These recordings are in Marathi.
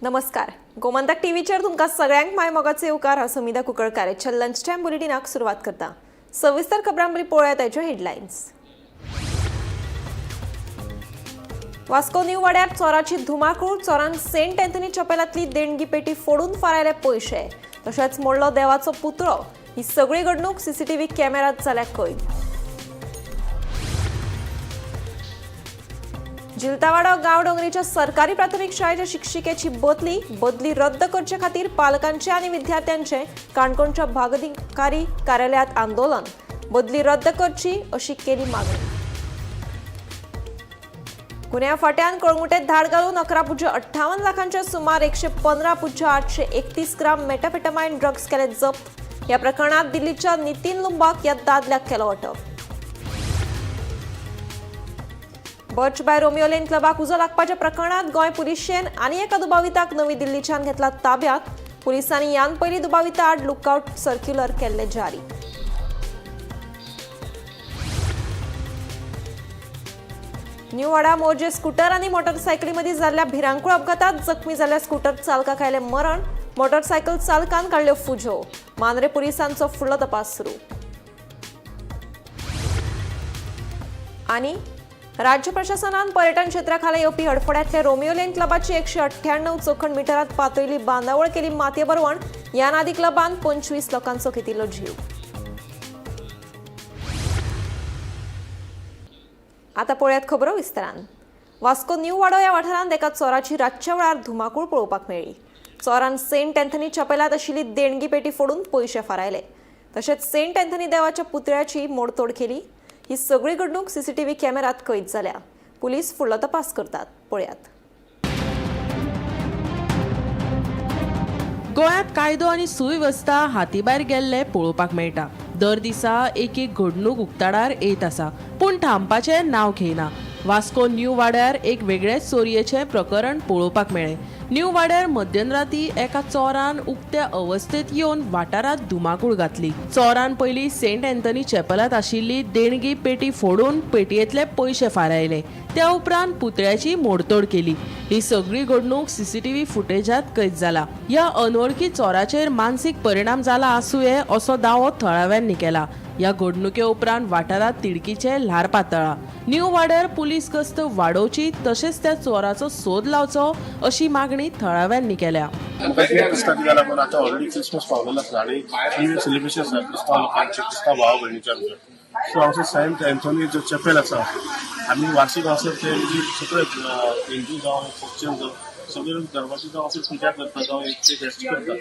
नमस्कार. गोमंतक टीव्हीचेर तुमकां सगळ्यांक माय मोगाचे येवकार. हांव समिधा कुंकळकारेच्या लंच टायम बुलेटिनाक सुरवात करता. सविस्तर खबरांवरवी पळोवया ताच्यो हेडलायन्स. वास्को न्यू वाड्यार चोराची धुमाकूळ. चोरान सेंट अँथनी चॅपेलांतली देणगी पेटी फोडून फारायले पयशे. तशेंच मोडलो देवाचो पुतळो. ही सगळी घडणूक सीसीटीव्ही कॅमेरात जाल्या कैद. जिलतावाडो गांव डोंगरीच्या सरकारी प्राथमिक शाळेच्या शिक्षिकेची बदली रद्द करचे खातीर पालकांचे आनी विद्यार्थ्यांचे काणकोणच्या भागाधिकारी कार्यालयात आंदोलन. बदली रद्द करची अशी केली मागणी. गुन्ह्या फाट्यान कळंगुटेंत धाड घालून 11.58 लाखांचे सुमार 115.831 ग्राम मेटाफेटामाइन ड्रग्स केले जप्त. ह्या प्रकरणात दिल्लीच्या नितीन लुंबाक ह्या दादल्याक केलो अटक. बर्च बाय रोमियो लेन क्लबाक उजो लागपाच्या प्रकरणात गोंय पुलिशेन आनी एका दुबाविताक नवी दिल्लीच्यान घेतला ताब्यात. पुलिसांनी ह्यान पयलीं दुबाविता आड लुकआउट सर्क्युलर केल्ले जारी. न्यू वाडा मोर्जे स्कूटर आनी मोटरसायकली मदीं जाल्ल्या भिरांकूळ अपघातात जखमी जाल्ल्या स्कूटर चालकाक आयलें मरण. मोटरसायकल चालकान काडल्यो फुजो. मांद्रे पुलिसांचो फुडलो तपास सुरू. आनी राज्य प्रशासनान पर्यटन क्षेत्राखाला येवपी हडफड्यांतले रोमियो लेन क्लबाची 198 चौखण मिटरात पातळिल्ली बांदावळ केली मातये बरवण. ह्या नादी क्लबान 25 लोकांचो घेतिल्लो जीव. आता पळयात खबरो विस्तारान. वास्को न्यू वाडो ह्या वाठारांत एका चोराची रातच्या वेळार धुमाकूळ पळोवपाक मेळ्ळी. चोरान सेंट अँथनी चॅपेलांत आशिल्ली देणगी पेटी फोडून पयशे फारायले. तशेंच सेंट अँथनी देवाच्या पुतळ्याची मोडतोड केली. ही सगळी घडणूक सीसीटीव्ही कॅमेरात कैद जाल्या. पुलीस फुडलो तपास करतात. पळयात. गोंयांत कायदो आनी सुवेवस्था हातीभायर गेल्ले पळोवपाक मेळटा. दर दिसा एक घडणूक उक्ताडार येत आसा, पूण थांबपाचें नांव घेयना. वास्को न्यू वाड्यार एक वेगळेच चोरयेचें प्रकरण पळोवपाक मेळ्ळें. न्यू वाड्यार मध्यराती एका चोरान उक्त्या अवस्थेत येवन वाठारांत धुमाकूळ घातली. चोरान पयलीं सेंट अँथनी चॅपेलांत आशिल्ली देणगी पेटी फोडून पेटयेंतले पयशे फारायले. त्या उपरांत पुतळ्याची मोडतोड केली. ही सगळी घडणूक सीसीटीव्ही फुटेजात कैद जाला. ह्या अनवळखी चोराचेर मानसीक परिणाम जाला आसूं यें असो दावो थळाव्यांनी केला. ह्या घडणुके उपरांत वाठारांत तिडकीचे ल्हार पातळ्ळा. न्यू वाड्यार पुलीस गस्त वाडोवची तशेंच त्या चोराचो सोद लावचो अशी मागणी थळाव्यांनी केल्या. आता ऑलरेडी क्रिसमस पावलेला आसा आणि सेलिब्रेशन आसा क्रिस्तांव लोकांचे, क्रिस्तांव भाव भयणीच्या भितर. सो हांगसर सेंट अँथनी जो चॅपेल आसा आमी वार्षिक हांगसर ते सगळे हिंदू जावं क्रिश्चन जावं सगळे धर्माचे जावं हांगसर पुजा करता जावं एक फेस्ट करता.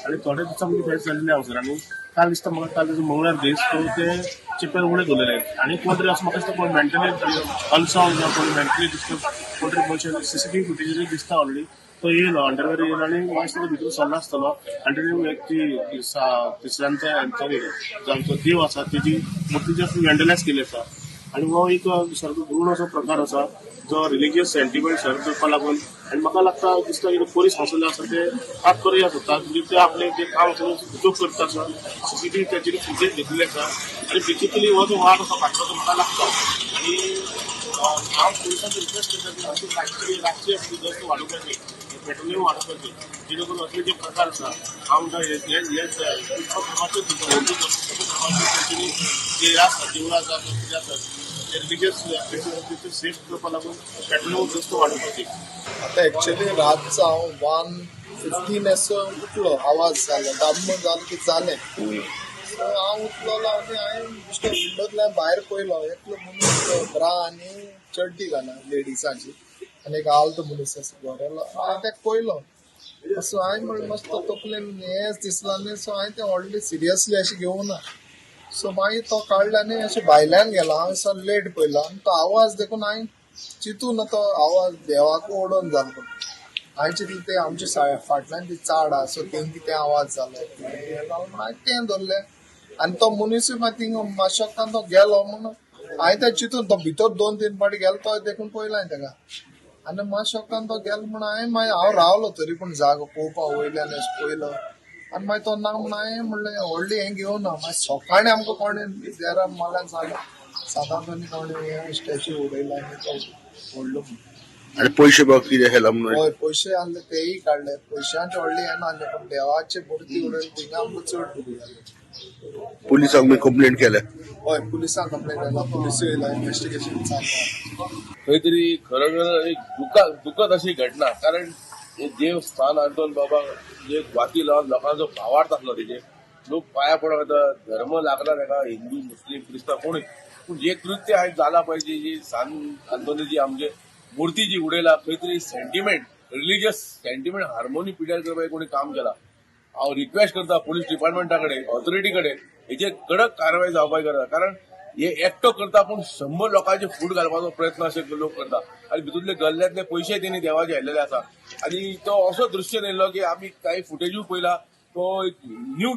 आनी थोडे दिसा मदीं फेस्ट जाल्ले हांगसर आनी काल दिसता म्हाका काल मंगळार दीस तो ते चॅपेल उडे दवरलेले. आनी कोण तरी असं म्हाका दिसता कोण मेंटली अनसाउंड जावं कोण मेंटली दिसता कोण तरी मनशान सीसीटीव्ही फुटेज दिसता ऑलरेडी. तो येयलो अंडरवेअर येयलो आनी म्हाका भितर सरला आसतलो आनी ती तिसऱ्यांचा अँथनी जो आमचो देव आसा तेजी मुर्तीची वँडलायज केली आसा. आनी हो एक सारको गूढ असो प्रकार आसा जो रिलिजियस सेंटिमेंट सर्व करपा लागून. आनी म्हाका लागता दिसता की पोलीस हांगसरले आसा ते हात करूया सोदतात म्हणजे ते आपले जे काम उद्योग करता आसा सीसीटीव्ही त्याची फुटेज घेतलेली आसा. आनी बेसिकली हो जो वाद आसा फाटलो तो म्हाका लागता. आनी हांव पोलिसांचो रिक्वेस्ट करता की रातची गस्त वाडोवपाची पेट्रोलिंग वाडोवपाची जेणे करून असले जे प्रकार आसा हांव जे आसा देवळां आसा कितें आसा रिलिजियस सेफ करपा लागून पेट्रोलिंग गस्त वाडोवपाची. आता एक्चुअली रातचा हांव 1:15 असो उठलो, आवाज जालो, दाम जालो की जालें. सो हांव उठलोलो आनी हांवें बेश्टो विंडोतल्यान भायर पयलो. एकलो मनीस ब्रा आनी चड्डी घाला लेडिसांची आनी एक आल्तो मनीस आसा गौरेलो. हांवें तेका पयलो. सो हांवें म्हणलें मस्त तकलेन हेंच दिसलें आनी सो हांवें तें व्हडलें सिरियसली अशें घेवना. सो मागीर तो काडलो आनी अशें भायल्यान गेलो. हांवें सो लेट पयलो आनी तो आवाज देखून हांवें चिंतून तो आवाज देवाक ओडोन जालो. हांवें चिंतलें ते आमचे फाटल्यान ती चाड आहा सो थिंग कितें आवाज जालो हांवें तें धरलें. आनी तो मनीसूय मागीर थिंग मातशें तो गेलो म्हणून हांवें तें चिंतून तो भितर 2-3 फावटी गेलो तो देखून पयलो हांवें तेका. आनी मातशें तो गेलो म्हणून हांव रावलो तरी पूण जागो पळोवपा वयल्यान अशें पयलो. आनी मागीर तो ना म्हणून हांवें म्हणलें व्हडली हें घेवन ना. मागीर सकाळीं आमकां कोणें देरा म्हळ्यार सांगलें सादारणपणी कोणें स्टॅच्यू उडयला आनी तो व्हडलो आणि पैसे बघ किती हेला म्हणून हय पैसे आणले तेही काढले पैशांचे व्हडले हे ना आणले पण देवाचे मूर्ती उडयली थिंगा आमकां चड भुली जाली पोलिसांक मी कंप्लेंट केल्या हय पुलिसांक कंप्लेंट केला पुलिस येयला इन्व्हेस्टिगेशन चालू खंय तरी खरं एक दुखद अशी घटना कारण हे देवस्थान आंदोलन बाबा जे वाती लावन लोकांचो भावार्थ आसलो तेजे लोक पाया पडत येता धर्म लागला तेका हिंदू मुस्लिम क्रिस्तांव कोणी पूण जे कृत्य आयज जाला पळय जी सान आंदोलनाची आमचे मूर्ती जी उडयला खंय तरी सेंटिमेंट रिलिजियस सेंटिमेंट हार्मोनी पिड्यार करपाक कोणी काम केला हांव रिक्वेस्ट करता पुलीस डिपार्टमेंटा कडेन ऑथॉरिटी कडेन हेचेर कडक कारवाय जावपाक करता कारण हे एकटो करता पूण 100 लोकांचे फूट घालपाचो प्रयत्न असे लोक करता आनी भितूरले गल्ल्यांतले पयशे तेणी देवाचे हाडलेले आसा आनी तो असो दृश्य नेल्लो की आमी काही फुटेजूय पयला तो एक न्यू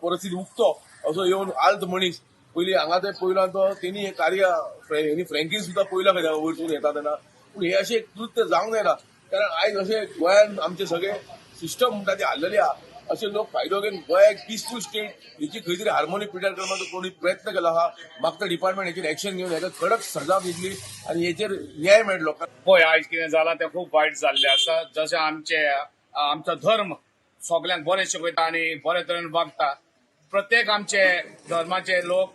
परिस्थिती उगतो असो येवन आल्त मनीस पयलीं हांगा ते पयलो तो तेणी हे कार्य फ्रँकीन सुद्धा पयलो खंय वयरसून येता तेन्ना पूण हे अशें कृत्य जावंक जायना कारण आयज अशें गोंयांत आमचे सगळे सिस्टम म्हणटा ते हाल्लेले आहा असे लोक फायदो घेवन गोंया एक पीसफूल स्टेट हेची खंय तरी हार्मोनी पिड्यार करपाचो कोणी प्रयत्न केलो आहा म्हाका डिपार्टमेंट हेचेर एक्शन घेवन हेका कडक सजा दितली आनी हेचेर न्याय मेळटलो लोकांक पळय आयज कितें जालां तें खूब वायट जाल्लें आसा जशें आमचो धर्म सगल्यांक बरें शिकयता आनी बरे तरेन वागता प्रत्येक आमचे धर्माचे लोक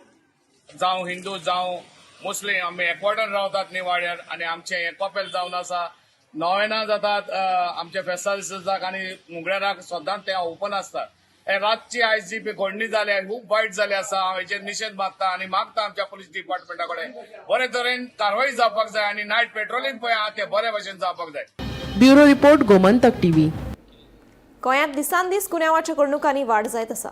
जावं हिंदू जावं मुस्लीम आमी एकवटान रावतात न्ही वाड्यार आनी आमचे हे कपेल जावन आसा नोवेना जातात आमचे फेस्ताक आनी मुगड्याराक सदांच ते ओपन आसता हे रातची आयज जी घडणी जाली खूब वायट जाली आसा हांव हेचेर निशेध मागता आनी मागता आमच्या पुलीस डिपार्टमेंटा कडेन बरे तरेन कारवाई जावपाक जाय आनी नायट पेट्रोलिंग पळय आहा तें बरे भशेन जावपाक जाय. Bureau report Gomantak TV. गोंयांत दिसान दीस गुन्यांवाच्या घडणुकांनी वाड जायत आसा.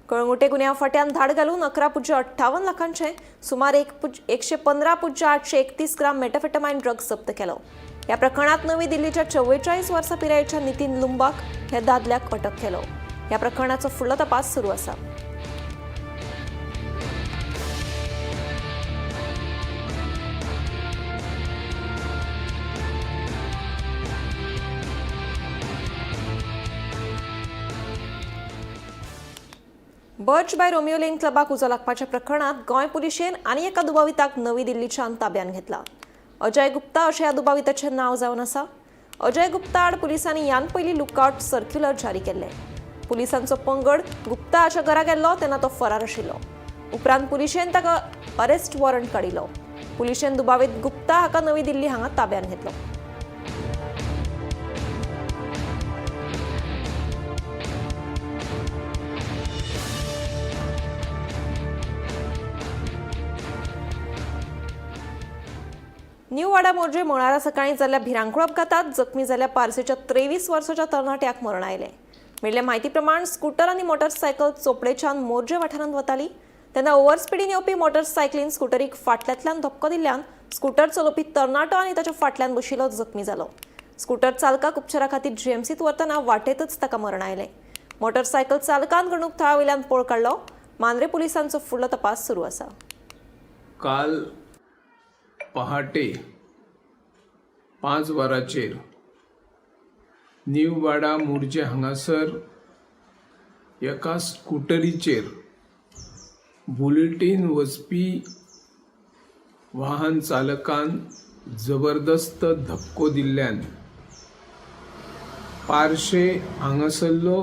कळंगुटे गुन्यांव फाट्यान धाड घालून 11.58 लाखांचे सुमार 115.831 ग्राम मेटाफेटामाइन ड्रग्स जप्त केलो. या प्रकरणात नवी दिल्लीच्या 44 वर्सां पिरायेच्या नितीन लुंबाक हे दादल्याक अटक केलो. या प्रकरणाचो फुडलो तपास सुरू आसा. बर्च बाय रोमियो लेन क्लबाक उजो लागपाच्या प्रकरणात गोंय पुलिशेन आनी एका दुबाविताक नवी दिल्लीच्यान ताब्यात घेतला. अजय गुप्ता अशें ह्या दुबाविताचें नांव जावन आसा. अजय गुप्ता आड पुलिसांनी ह्यान पयलीं लुकआउट सर्क्युलर जारी केल्ले. पुलिसांचो पंगड गुप्ता हाच्या घरा गेल्लो तेन्ना तो फरार आशिल्लो. उपरांत पुलिशेन ताका अरेस्ट वॉरंट काडिल्लो. पुलिशेन दुबावीत गुप्ता हाका नवी दिल्ली हांगा ताब्यात घेतलो. न्यू वाडा मोर्जे मंगळारा सकाळी जाल्ल्या भिरांकूळ अपघातात जखमी जाल्ल्या पारसेच्या 23 वर्साच्या तरणाट्याक मरण आयलें. मेळिल्ल्या म्हायती प्रमाण स्कूटर आनी मोटरसायकल चोपडेच्यान मोर्जे वाठारांत वताली तेन्ना ओव्हर स्पिडीन येवपी मोटरसायकलीन स्कूटरीक फाटल्यांतल्यान धक्को दिल्ल्यान स्कूटर चलोवपी तरणाटो आनी ताच्या फाटल्यान बशिल्लो जखमी जालो. स्कूटर चालकाक उपचारा खातीर जीएमसीत व्हरतना वाटेतच ताका मरण आयलें. मोटरसायकल चालकान घडणूक थळावयल्यान पळ काडलो. मांद्रे पुलिसांचो फुडलो तपास सुरू आसा. काल पहाटे 5 वरांचेर न्यू वाडा मोर्जे हांगासर एका स्कूटरीचेर बुलेटीन वचपी वाहन चालकान जबरदस्त धक्को दिल्ल्यान पार्शे हांगासरलो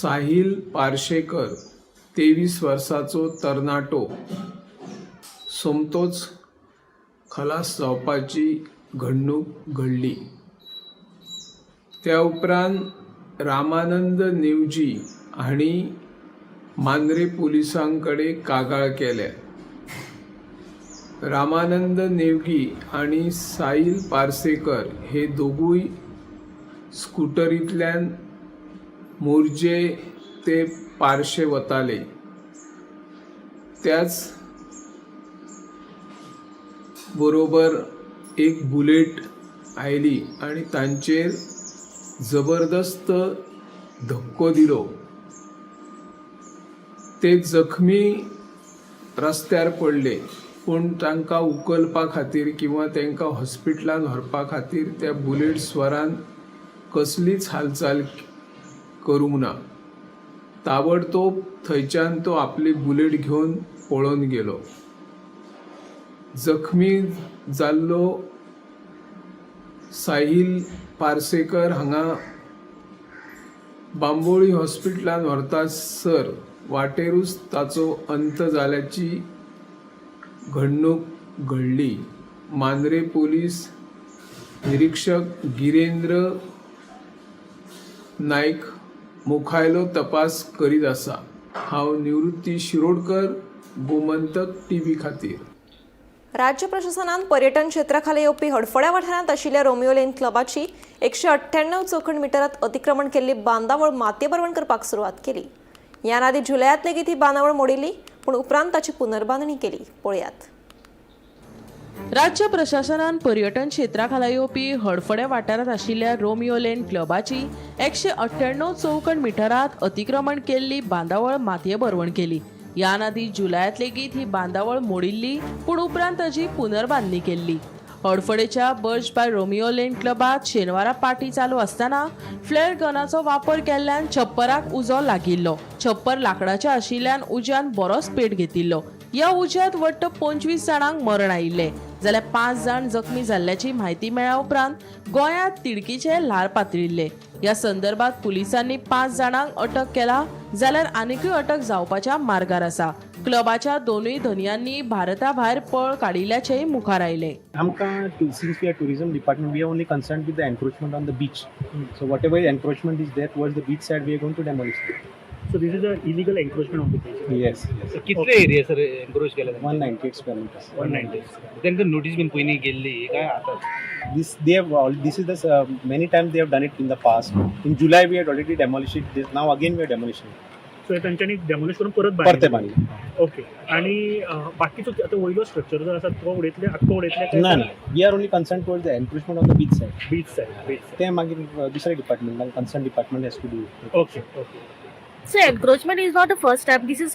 साहिल पार्शेकर 23 वर्साचो तरणाटो सोमतोच खलास जावपाची घडणूक घडली. त्या उपरांत रामानंद नेवजी हांणी मांद्रे पुलिसां कडेन कागाळ केल्या. रामानंद नेवगी आनी साहिल पार्सेकर हे दोगूय स्कूटरींतल्यान मोर्जे ते पार्शे वताले. त्याच बरोबर एक बुलेट आयली आनी तांचेर जबरदस्त धक्को दिलो. ते जखमी रस्त्यार पडले पूण तांकां उखलपा खातीर किंवा तांकां हॉस्पिटलांत व्हरपा खातीर त्या बुलेट स्वरान कसलीच हालचाल करूंक ना. ताबडतोब थंयच्यान तो आपली बुलेट घेवन पळोवन गेलो. जखमी जाल्लो साहिल पार्सेकर हांगा बांबोळी हॉस्पिटलांत व्हरतासर वाटेरूच ताचो अंत जाल्याची घडणूक घडली. मांद्रे पोलीस निरीक्षक गिरेंद्र नायक मुखायलो तपास करीत आसा. हांव निवृत्ती शिरोडकर, गोमंतक टीव्ही खातीर. राज्य प्रशासनान पर्यटन क्षेत्राखाला येवपी हडफड्या वाठारांत आशिल्ल्या रोमियो लेन क्लबाची 198 चौखण मिटरांत अतिक्रमण केल्ली बांदावळ मातयेबरवण करपाक सुरवात केली. ह्या आदी जुलयात लेगीत ही बांदावळ मोडिल्ली, पूण उपरांत ताची पुनर्बांधणी केली. पळयात. राज्य प्रशासनान पर्यटन क्षेत्राखाला येवपी हडफड्या वाठारांत आशिल्ल्या रोमियो लेन क्लबाची 198 चौखण मिटरांत अतिक्रमण केल्ली बांदावळ मातयेबरवण केली. ह्या आदी जुलयात लेगीत ही बांदावळ मोडिल्ली, पूण उपरांत ताची पुनर्बांधणी केल्ली. हडफडेच्या बर्ज बाय रोमियो लेन क्लबात शेनवारा पार्टी चालू असताना फ्लेअर गनाचो वापर केल्ल्यान छप्पराक उजो लागिल्लो. छप्पर लाकडाचें आशिल्ल्यान उज्यान बरोच पेट घेतिल्लो. ह्या उज्यांत वट्ट 25 जाणांक मरण आयिल्ले, जाल्यार 5 जाण जखमी जाल्ल्याची म्हायती मेळ्ळ्या उपरांत गोंयांत तिडकीचे ल्हार पातळिल्ले. ह्या संदर्भात पुलिसांनी 5 जाणांक अटक केला, जाल्यार आनीकूय अटक जावपाच्या मार्गार आसा. क्लबाच्या दोनूय धनयांनी भारता भायर पळ काडिल्ल्याचेय मुखार आयले. आमकां since we are tourism department, we are only concerned with the encroachment on the beach. So whatever encroachment is there towards the beach side, we are going to demolish it. So this is an illegal encroachment on the beach. Yes. So कितले एरिया सर एन्क्रोच केला 198 square meters. 190. त्यांना नोटीस बीन पयलीं गेल्ली काय आता? This is the many times they have done it in the past. In July we had already demolished it. Now again we are demolishing it. So त्यांच्यानी डॅमोलिश करून परत परते बांधले. ओके. आणि बाकीचो आता वयलो स्ट्रक्चर जो आसा तो उडयतले आख्खो उडयतले ना we are only concerned towards the encroachment on the beach side. Beach side. ते मागीर दुसरे department concerned department has to do it. Okay okay. So encroachment is not the first time. This is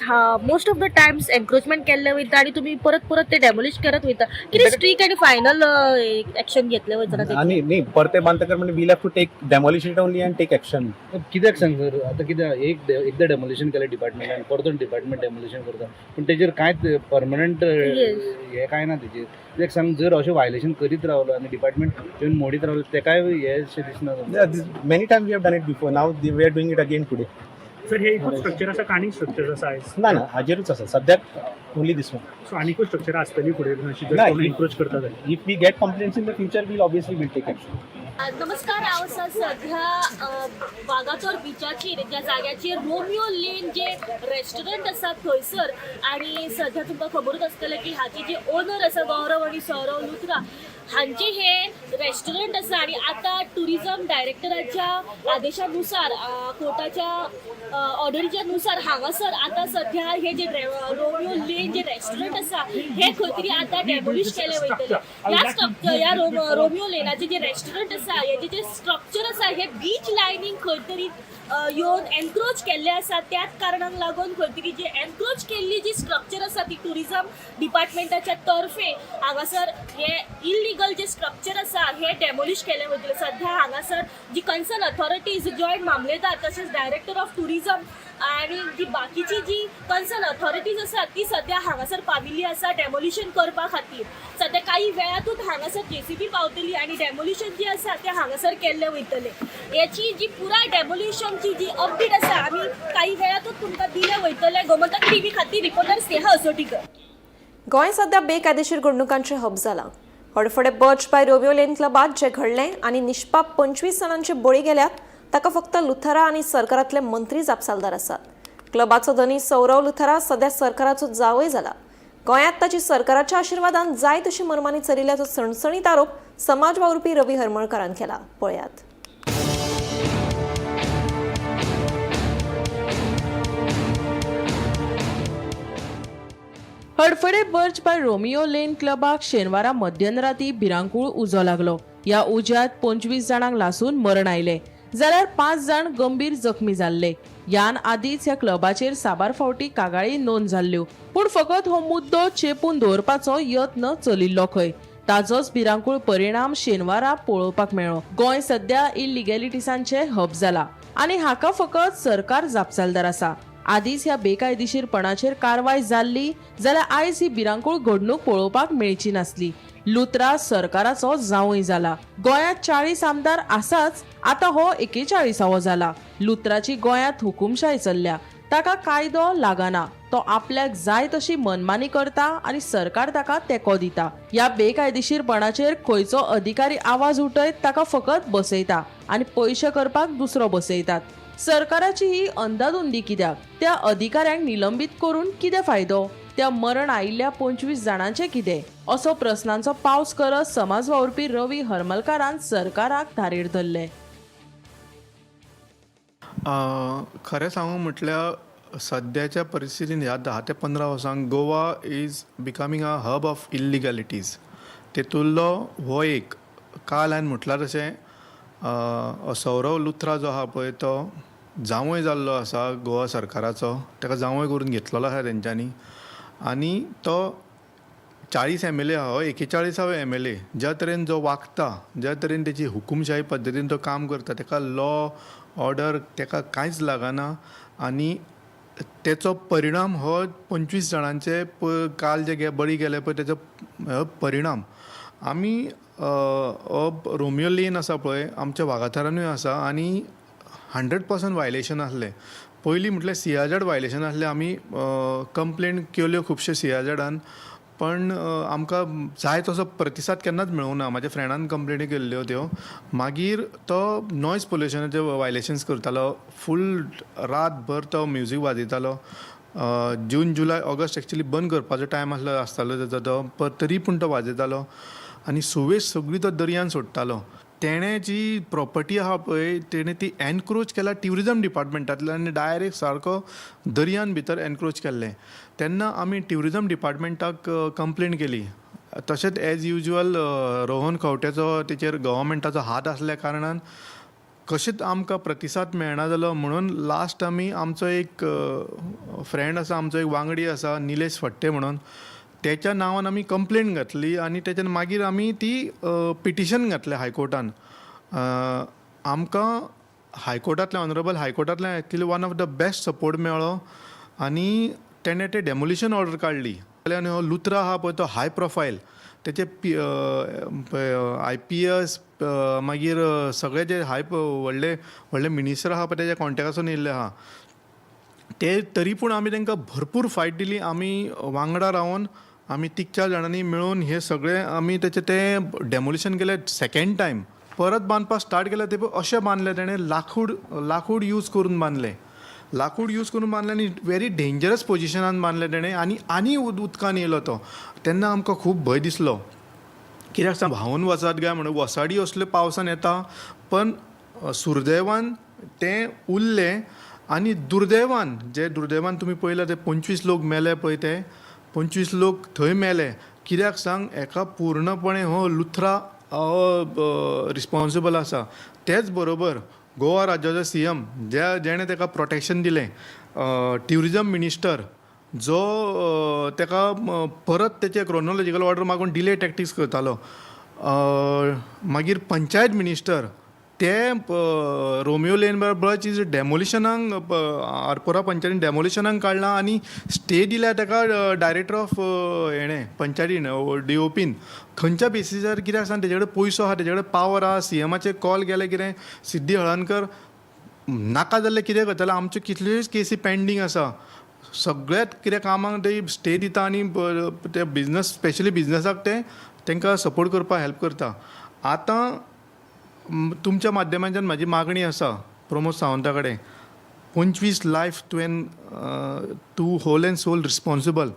most of the times encroachment केल्ले वयता आणि तुम्ही परत ते डेमोलिश करत वयता. किती स्ट्रिक्ट आणि फायनल ॲक्शन घेतले वयता? आणि नाही परते बांधकर म्हणजे we'll have to take demolish it only and take action. कित्याक सांग सर, आता कित्याक एकदा डेमोलिशन केलें डिपार्टमेंट आनी परत डिपार्टमेंट डेमोलिशन करता, पूण तेजेर कांयच परमनंट हें कांय ना तेजेर. कित्याक सांग, जर अशें वायलेशन करीत रावलो आनी डिपार्टमेंट येवन मोडीत रावलो तेकाय हें अशें दिसना. Many times we have done it before. Now we are doing it again today. Sir हे एकूच स्ट्रक्चर आसा का आनी स्ट्रक्चर आसा आयज? ना हाजेरूच आसा सद्याक ओनली दिस वन. सो आनीकूय स्ट्रक्चर आसतली फुडें अशी ना, जर एन्क्रोच करता जाल्यार? If we get complaints in the future we'll obviously will take action. नमस्कार, हांव आसा सध्या वागातोर बिचाचेर, ज्या जाग्याचेर रोमियो लेन जे रेस्टॉरंट आसा थंयसर. आणि सध्या तुमकां खबरूच आसतलें की हाचे जे ओनर आसा गौरव आणि सौरव लुथरा हांचे हे रेस्टॉरंट आसा. आणि आता टुरिझम डायरेक्टराच्या आदेशानुसार, कोर्टाच्या ऑर्डरीच्या नुसार हांगासर आता सध्या हे जे रोमियो लेन जे रेस्टॉरंट आसा हे खंय तरी आता डेमोलिश केले वयतले. या रोमियो लेनाचे जे रेस्टॉरंट आसा हेजे जे स्ट्रक्चर आसा हे बीच लायनीक खंय तरी येवन एन्क्रोच केल्ले आसा. त्याच कारणाक लागून खंय तरी जे एन्क्रोच केल्ली जी स्ट्रक्चर आसा ती टुरिझम डिपार्टमेंटाच्या तर्फे हांगासर हे इल्लिगल जे स्ट्रक्चर आसा हे डेमोलिश केले वयतले. सध्या हांगासर जी कन्सर्न अथॉरिटीज जॉयंट मामलेदार तशेंच डायरेक्टर ऑफ टुरिझम आणि जी बाकीची जी कन्सर्न अथॉरिटीज आसा ती सध्या हांगासर पाविल्ली आसा डेमोलिशन करपा खातीर. सध्या काही वेळातूच हांगासर JCB पावतली आणि डेमोलिशन जी आसा ते हांगासर केल्ले वयतले. याची जी पुराय डेमोलिशनची जी अपडेट आसा आमी काही वेळातूच तुमकां दिले वयतले. गोमंतक टीव्ही खातीर रिपोर्टर स्नेहा असोटीकर. गोंय सध्या बेकायदेशीर घडणुकांचे हब जाला. हडफडे बर्ज बाय रोमियो लेन क्लबात जे घडलें आणि निष्पाप 25 जाणांचे बळी गेल्यात ताका फक्त लुथरा आणि सरकारातले मंत्री जापसालदार आसात. क्लबाचो धनी सौरव लुथरा सध्या सरकाराचो जावय जाला. गोंयांत ताची सरकाराच्या आशिर्वादान जाय तशी मनमानी चलिल्ल्याचो सणसणीत आरोप समाज वावुरपी रवी हरमळकरान केला. पळयात. हडफडे बर्ज बाय रोमियो लेन क्लबाक शेनवारा मध्यराती भिरांकूळ उजो लागलो. ह्या उज्यांत 25 जाणांक लासून मरण आयले, जाल्यार 5 जाण गंभीर जखमी जाल्ले. ह्यान आदींच ह्या क्लबाचेर साबार फावटी कागाळी नोंद जाल्ल्यो, पूण फकत हो मुद्दो चेपून दवरपाचो यत्न चलिल्लो खंय. ताजोच भिरांकूळ परिणाम शेनवारा पळोवपाक मेळ्ळो. गोंय सध्या इल्लिगॅलिटिसांचे हब जाला आणि हाका फकत सरकार जापसालदार आसा. आदींच ह्या बेकायदेशीरपणाचेर कारवाय जाल्ली जाल्यार आयज ही भिरांकूळ घडणूक पळोवपाक मेळची नासली. लुत्रा सरकाराचो जावंय जाला. गोंयांत 40 आमदार आसाच, आतां हो 41वो जाला. लुत्राची गोंयांत हुकुमशाही चल्ल्या. ताका कायदो लागना. तो आपल्याक जाय तशी मनमानी करता आनी सरकार ताका तेंको दिता. ह्या बेकायदेशीरपणाचेर खंयचो अधिकारी आवाज उठयत ताका फकत बसयता आनी पयशे करपाक दुसरो बसयतात. सरकाराची ही अंधाधुंदी कित्याक? त्या अधिकाऱ्यांक निलंबीत करून कितें फायदो? त्या मरण आयिल्ल्या 25 जाणांचें कितें? असो प्रस्नांचो पावस करत समाज वावुरपी रवी हरमलकारान सरकाराक धारेर धरले. खरें सांगू म्हटल्यार सद्याच्या परिस्थितीन ह्या 10 ते 15 वर्सांक Goa is becoming a hub of illegalities. तेतूंतलो हो एक काल हांवें म्हटल्यार तशें सौरव लुथरा जो आहा पळय तो जावंय जाल्लो आसा गोवा सरकाराचो. ताका जावंय करून घेतलेलो आसा तेंच्यांनी आनी तो 40 MLA आहा हो 41वे MLA. ज्या तरेन जो वागता, ज्या तरेन तेची हुकुमशाही पद्दतीन तो काम करता, ताका लॉ ऑर्डर ताका कांयच लागना आनी तेचो परिणाम हो 25 जाणांचे काल जे बळी गेले पळय तेचो परिणाम आमी रोमियो लेन आसा पळय आमच्या वागातरानूय आसा आनी 100% वायलेशन आसलें. पयलीं म्हटल्यार CIZ वायलेशन आसलें. आमी कंप्लेंट केल्यो खुबश्यो CIZान, पण आमकां जाय तसो प्रतिसाद केन्नाच मेळूंक ना. म्हाज्या फ्रेंडान कंप्लेंटी केल्ल्यो त्यो. मागीर तो नॉयज पोल्युशनाचे वायलेशन्स करतालो. फूल रातभर तो म्युजीक वाजयतालो. जून जुलय ऑगस्ट एक्चुली बंद करपाचो टायम आसतालो तेचो तो, पण तरी पूण तो वाजयतालो आनी सुवेश सगळी तो दर्यान सोडटालो. तेणें जी प्रॉपर्टी आहा पळय तेणें ती एनक्रोच केल्या ट्युरिजम डिपार्टमेंटांतल्यान आनी डायरेक्ट सारको दर्यान भितर एनक्रोच केल्लें. तेन्ना आमी ट्युरिजम डिपार्टमेंटाक कंप्लेंट केली. तशेंच एज युजल रोहन खंवटेचो तेचेर गव्हर्मेंटाचो हात आसल्या कारणान कशेंच आमकां प्रतिसाद मेळना जालो. म्हणून लास्ट आमी आमचो एक फ्रेंड आसा, आमचो एक वांगडी आसा निलेश फट्टे म्हणून, तेच्या नांवान आमी कंप्लेंट घातली आनी तेच्यान मागीर आमी ती पिटिशन घातलें हायकोर्टान. आमकां हायकोर्टांतल्यान ऑनरेबल हायकोर्टांतल्यान actually one of the best support मेळ्ळो आनी तेणें ते डेमोलिशन ऑर्डर काडली. जाल्यार हो लुत्रा आहा पळय तो हाय प्रोफायल, तेचे IPS मागीर सगळे जे व्हडले व्हडले मिनिस्टर आहा पळय तेच्या कॉन्टेक्टासून येयल्ले आहा ते. तरी पूण आमी तांकां भरपूर फायट दिली. आमी वांगडा रावन आमी 3-4 जाणांनी मेळून हे सगळे आमी तेचें तें डेमोलिशन केलें. सेकेंड टायम परत बांदपाक स्टार्ट केलें ते अशें बांदलें तेणें लाकूड यूज करून बांदलें. लाकूड यूज करून बांदलें आनी व्हेरी डेंजरस पोजिशनान बांदलें तेणें आनी उदकान येयलो तो. तेन्ना आमकां खूब भंय दिसलो. कित्याक सांग व्हांवून वचत काय म्हणून वसाडी असल्यो पावसान येता, पण सुदैवान तें उरलें. आनी दुर्दैवान तुमी पळयलां ते 25 लोक मेले पळय, ते 25 लोक थंय मेले. कित्याक सांग एका पूर्णपणे हो लुथरा रिस्पॉन्सिबल आसा. तेच बरोबर गोवा राज्याचो CM जेणें ताका प्रोटेक्शन दिलें, ट्युरिजम मिनिस्टर जो ताका परत तेचे क्रोनोलॉजिकल ऑर्डर मागून डिले टॅक्टिक्स करतालो, मागीर पंचायत मिनिस्टर ते रोमियो लेन ब्रच इज डेमोलिशनाक आरपोरा पंचायतीन डेमोलिशनाक काडला आनी स्टे दिल्या ताका डायरेक्टर ऑफ पंचायतीन DOPन. खंयच्या बेसिसार? कित्याक सांग तेजे कडेन पयसो आहा, तेजे कडेन पावर आहा. CMचे कॉल गेले कितें सिद्धी हळर्णकर नाका जाल्ले कितें करतले. आमच्यो कितल्योच केसी पेंडींग आसा. सगळ्यात कितें कामाक ते स्टे दिता आनी ते बिजनस स्पेशली बिजनसाक ते तांकां सपोर्ट करपाक हेल्प करता. आतां तुमच्या माध्यमांतल्यान म्हाजी मागणी आसा प्रमोद सावंता कडेन, 25 लायफ तुवें तूं whole and soul responsible.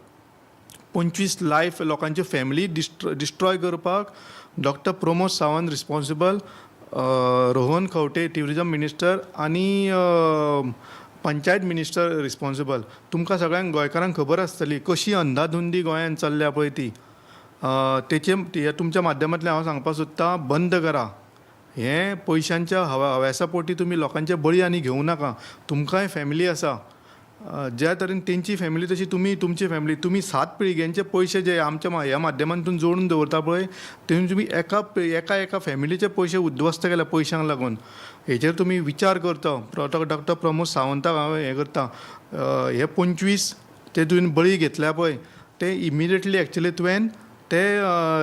25 life लोकांची फॅमिली डिस्ट्रॉय करपाक doctor Pramod Sawant responsible, Rohan Khaunte tourism minister आनी पंचायत मिनिस्टर रिस्पॉन्सिबल. तुमकां सगळ्यांक गोंयकारांक खबर आसतली कशी अंधाधुंदी गोंयांत चल्ल्या पळय ती. तेचे तुमच्या माध्यमांतल्यान हांव सांगपाक सोदतां, बंद करा. हे पयशांच्या हव्यासा पोटी तुमी लोकांचे बळी आनी घेवं नाका. तुमकांय फॅमिली आसा. ज्या तरेन तेंची फॅमिली तशी तुमची फॅमिली तुमी 7 पिळग्यांचे पयशे जे आमच्या ह्या माध्यमांतून जोडून दवरता पळय तेतून तुमी एका फॅमिलीचे पयशे उद्ध्वस्त केल्या पयशांक लागून. हेचेर तुमी विचार करता. डॉक्टर प्रमोद सावंताक हांव हें करता. हे 25 ते तुवें बळी घेतल्या पळय ते इमिडिएटली एक्चुली तुवें ते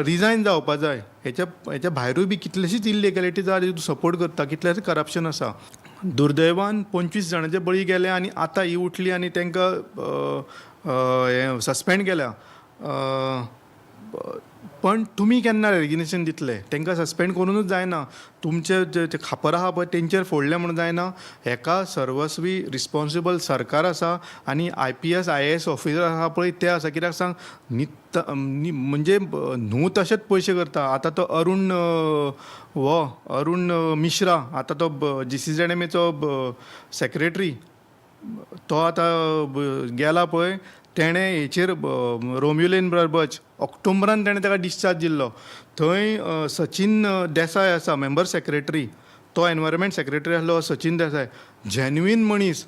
रिजायन जावपा जाय. हेच्या भायरूय बी कितलेशीच इलिगॅलिटीज आसा तूं सपोर्ट करता, कितलेंच करप्शन आसा. दुर्दैवान 25 जाणांचे बळी गेले आनी आतां ही उठली आनी तांकां हें सस्पेंड केल्या. पण तुमी केन्ना रेजिग्नेशन दितले? तांकां सस्पेंड करूनच जायना. तुमचे जे खापर आहा पळय तेंचेर फोडलें म्हणून जायना. हेका सर्वस्वी रिस्पॉन्सिबल सरकार आसा आनी IPS IAS ऑफिसर आसा पळय ते आसा. कित्याक सांग म्हणजे न्हू तशेंच पयशे करता. आतां तो अरुण मिश्रा आतां तो GCZMAचो सेक्रेटरी तो आतां गेला पळय. तेणें हेचेर रोमियो लेन बर्बच ऑक्टोबरान तेणें ताका डिस्चार्ज दिल्लो. थंय सचिन देसाय आसा मेंबर सेक्रेटरी, तो एनवायरमेंट सेक्रेटरी आसलो सचिन देसाय. जेन्युइन मनीस,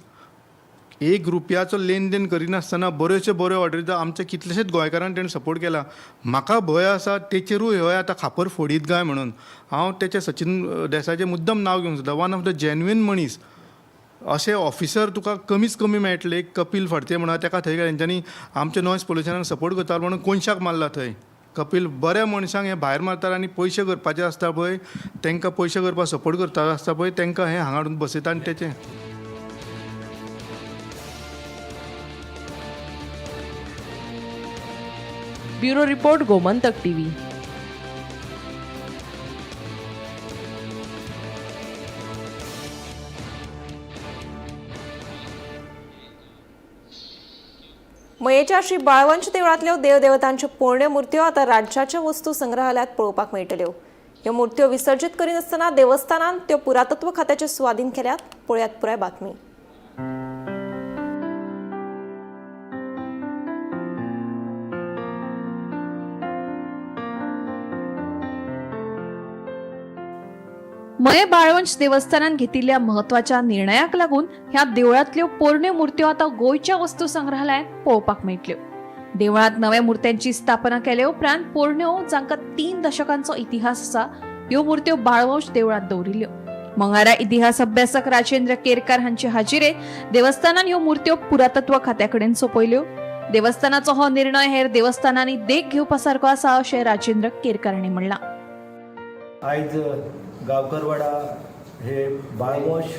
1 रुपयाचो लेन देन करिनासतना बऱ्यो ऑर्डरी आमच्या कितलेशेच गोंयकारांक तेणें सपोर्ट केला. म्हाका भंय आसा तेचेरूय हे आतां खापर फोडीत काय म्हणून. हांव तेचे सचिन देसायचें मुद्दम नांव घेवंक सोदता. वन ऑफ द जेन्युइन मनीस. अशे ऑफिसर तुका कमीच कमी मेळटले. कपिल फडते म्हणा ताका थंय तेंच्यांनी आमच्या नॉयज पोल्युशनाक सपोर्ट करता म्हणून कोनशाक मारला थंय. कपिल बऱ्या मनशांक हे भायर मारता आनी पयशे करपाचे आसता पळय तांकां पयशे करपाक सपोर्ट करता आसता पळय तांकां हे हांगा हाडून बसयता आनी तेचें ब्युरो रिपोर्ट गोमंतक TV. मयेच्या श्री बाळवंश देवळांतल्यो देवदेवतांच्यो पोरण्यो मुर्त्यो आतां राज्याच्या वस्तू संग्रहालयात पळोवपाक मेळटल्यो. ह्यो मुर्त्यो विसर्जीत करिनासतना देवस्थानान त्यो पुरातत्व खात्याचे स्वाधीन केल्यात. पळयात पुराय बातमी. मये बाळवंश देवस्थानान घेतिल्ल्या महत्वाच्या निर्णयाक लागून ह्या देवळांतल्यो पोरण्यो मुर्त्यो आतां गोंयच्या वस्तू संग्रहालयात पळोवपाक मेळटल्यो. देवळांत नव्या मुर्त्यांची स्थापना केल्या उपरांत पोरण्यो जांकां 3 दशकांचो इतिहास आसा ह्यो मुर्त्यो बाळवंश देवळांत दवरिल्ल्यो. मंगळारा इतिहास अभ्यासक राजेंद्र केरकार हांचे हाजिरेत देवस्थानान ह्यो मुर्त्यो पुरातत्व खात्या कडेन सोपयल्यो. देवस्थानाचो हो निर्णय हेर देवस्थानांनी देख घेवपा सारको आसा अशें राजेंद्र केरकार हांणी म्हणलां. आयज गांवकरवाडा हे बाळवंश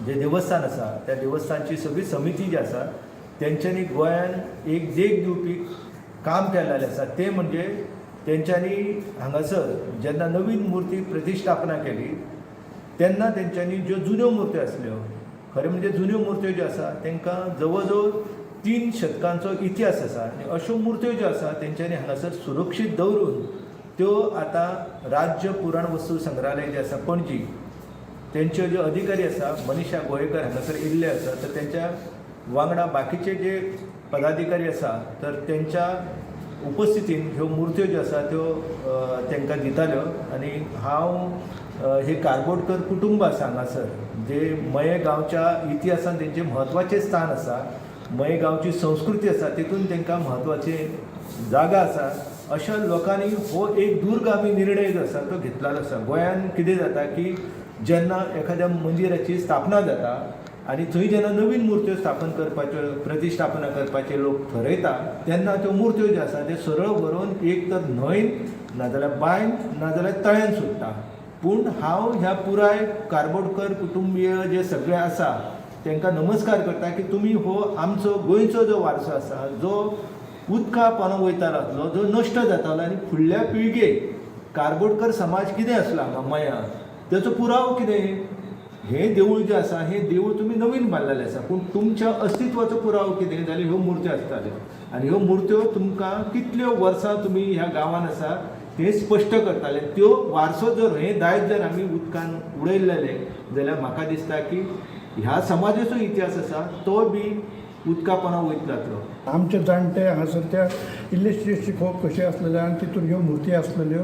जे देवस्थान आसा त्या देवस्थानची सगळी समिती जी आसा तेंच्यांनी गोंयान एक देख दिवपी काम केलेलें आसा. ते म्हणजे तेंच्यांनी हांगासर जेन्ना नवीन मुर्ती प्रतिश्ठापना केली तेन्ना तेंच्यांनी ज्यो जुन्यो मुर्त्यो आसल्यो खरें म्हणजे जुन्यो मुर्त्यो ज्यो आसा तांकां जवळ जवळ 3 शतकांचो इतिहास आसा आनी अश्यो मुर्त्यो ज्यो आसा तेंच्यांनी हांगासर सुरक्षीत दवरून त्यो आतां राज्य पुराण वस्तू संग्रहालय जे आसा पणजी तेंच्यो ज्यो अधिकारी आसा मनीषा गोयेकर हांगासर येयल्ले आसा तर तेंच्या वांगडा बाकीचे जे पदाधिकारी आसा तर तेंच्या उपस्थितीन ह्यो मुर्त्यो ज्यो आसा त्यो तांकां दिताल्यो. आनी हांव हे कारबोडकर कुटुंब आसा हांगासर जे मये गांवच्या इतिहासान तेंचें म्हत्वाचें स्थान आसा. मये गांवची संस्कृती आसा तितून तांकां म्हत्वाचें जागा आसा. अशा लोकांनी हो एक दूरगामी निर्णय जो आसा तो घेतलेलो आसा. गोंयान कितें जाता की जेन्ना एखाद्या मंदिराची स्थापना जाता आनी थंय जेन्ना नवीन मुर्त्यो स्थापन करपाच्यो प्रतिश्ठापना करपाचे लोक ठरयता तेन्ना त्यो मुर्त्यो ज्यो आसा त्यो सरळ व्हरून एक तर न्हंयन नाजाल्यार बांयन नाजाल्यार तळ्यान सुट्टा. पूण हांव ह्या पुराय कारबोडकर कुटुंबीय जे सगळे आसा तांकां नमस्कार करता की तुमी हो आमचो गोंयचो जो वारसो आसा जो उदका पोंदा वयतालो आसलो जो नश्ट जातालो आनी फुडल्या पिळगेक कारबोडकर समाज कितें आसलो हांगा मया तेचो पुरावो कितें. हें देवूळ जें आसा हें देवूळ तुमी नवीन बांदलेलें आसा पूण तुमच्या अस्तित्वाचो पुरावो कितें जाल्यार ह्यो मुर्त्यो आसताल्यो. आनी ह्यो मुर्त्यो तुमकां कितल्यो वर्सां तुमी ह्या गांवांत आसा तें स्पश्ट करताले. त्यो वारसो जर हें दायज जर आमी उदकान उडयलेले जाल्यार म्हाका दिसता की ह्या समाजाचो इतिहास आसा तो बी उदका पोंदा वयत जातलो. आमचे जाणटे हांगासर त्या इल्लेशेची खोप कशी आसलेले आनी तितून ह्यो मुर्ती आसलेल्यो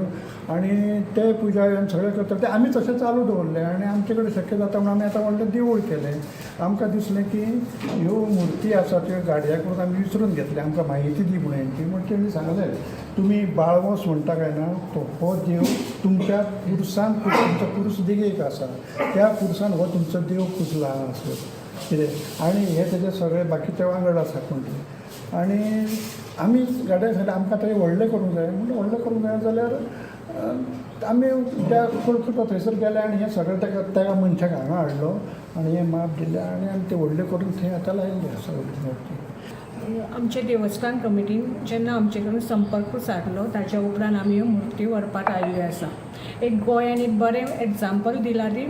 आनी ते पुजा सगळें करता ते आमी तशें चालू दवरले आनी आमचे कडेन शक्य जाता म्हणून आमी आतां व्हडलें देवूळ केलें. आमकां दिसलें की ह्यो मुर्ती आसा त्यो गाडया करून आमी विसरून घेतले, आमकां म्हायती दी म्हणून ती. म्हण तेणी सांगलें तुमी बाळवोस म्हणटा काय ना, तो हो देव तुमच्या पुरसान तुमचो पुरुस देगेक आसा, त्या पुरसान हो तुमचो देव पुजला असो कितें. आनी हे तेजे सगळे बाकीचे वांगड आसा कोण ते. आनी आमी गाड्या सांगलें आमकां थंय व्हडलें करूंक जाय. म्हणून व्हडलें करूंक जाय जाल्यार आमी त्या थंयसर गेले आनी हें सगळें त्या मनशाक हांगा हाडलो आनी हें माप दिलें आनी आमी ते व्हडले करून थंय आतां लायिल्ले आसा मूर्ती. आमचे देवस्थान कमिटीन जेन्ना आमचे कडेन संपर्क सादलो ताच्या उपरांत आमी ह्यो मुर्ती व्हरपाक आयिल्ल्यो आसा. एक गोंयान एक बरें एग्जाम्पल दिलां ती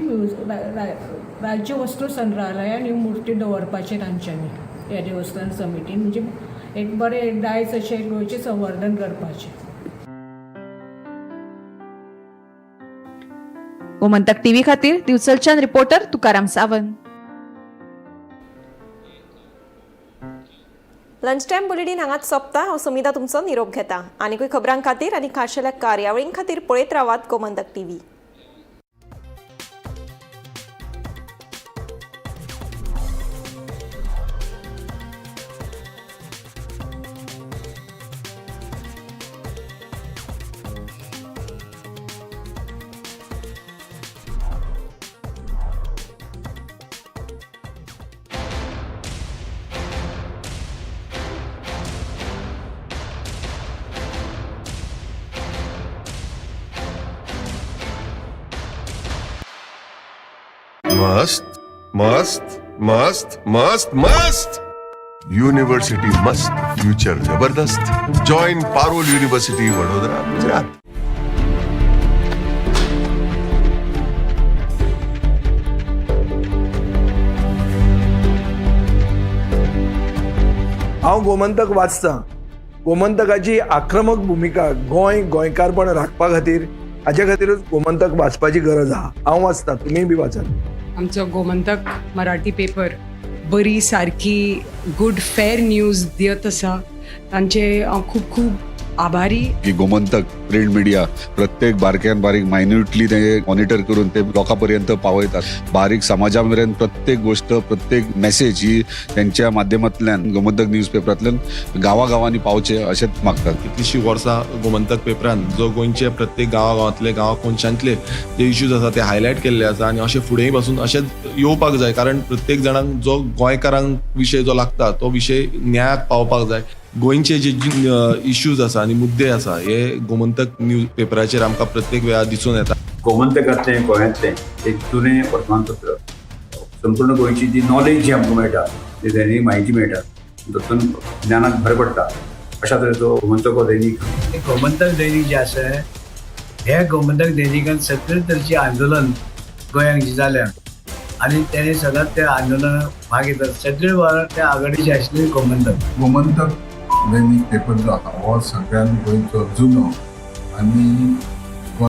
राज्य वस्तू संग्रहालयान ह्यो मुर्ती दवरपाचेर तांच्यांनी ह्या देवस्थान समितीन, म्हणजे एक बरें दायज अशें गोंयचें संवर्धन करपाचें. गोमंतक टीव्ही खातीर दिवचलच्यान reporter Tukaram Sawant. Lunch time bulletin हांगाच सोंपता. हांव सुमिता तुमचो निरोप घेता. आनीकूय खबरां खातीर आनी खाशेल्या कार्यावळीं खातीर पळयत रावात गोमंतक टीव्ही. मस्त मस्त मस्त मस्त मस्त. युनिव्हर्सिटी मस्त, फ्युचर जबरदस्त. Join Parul university Vadodara, Gujarat. हांव गोमंतक वाचतां. गोमंतकाची आक्रमक भुमिका गोंयकारपण राखपा खातीर हाचे खातीरच गोमंतक वाचपाची गरज आहा. हांव वाचतां, तुमीय बी वाचात. आमचो गोमंतक मराठी पेपर बरी सारकी गुड फेर न्यूज दित आसा. तांचे हांव खूब खूब आभारी. की गोमंतक प्रिंट मिडिया प्रत्येक बारक्यान बारीक मायन्युटली ते मॉनिटर करून ते लोकांपर्यंत पावयतात. बारीक समाजा मेरेन प्रत्येक गोष्ट, प्रत्येक मेसेज ही त्यांच्या माध्यमांतल्यान गोमंतक न्यूज पेपरांतल्यान गांवागांवांनी पावचे अशेंच मागतात. कितलींशीं वर्सां गोमंतक पेपरान जो गोंयचे प्रत्येक गांवांतले कोनशांतले जे इश्यूज आसा ते हायलायट केल्ले आसा आनी अशें फुडेंय पासून अशेंच येवपाक जाय. कारण प्रत्येक जाणांक जो गोंयकारांक विशय जो लागता तो विशय न्यायाक पावपाक जाय. गोंयचे जे इश्यूज आसा आनी मुद्दे आसा हे गोमंतक न्यूज पेपराचेर आमकां प्रत्येक वेळार दिसून येता. गोमंतकांतलें गोंयांतलें एक जुनें वर्तमानपत्र. संपूर्ण गोंयची जी नॉलेज जी आमकां मेळटा ती दैनीक म्हायती मेळटा, तातूंत ज्ञानाक भर पडटा. अशा तरेचो गोमंतक हो दैनीक. गोमंतक दैनीक जे आसा हे गोमंतक दैनिकान सगळे तरेची आंदोलन गोंयांत जी जाल्या आनी तेणे सदांच त्या आंदोलनाक भाग घेतात. सगळे वेळार त्या आघाडीचे आशिल्ले गोमंतक दैनीक पेपर जो आसा हो सगळ्यान गोंयचो जुनो आनी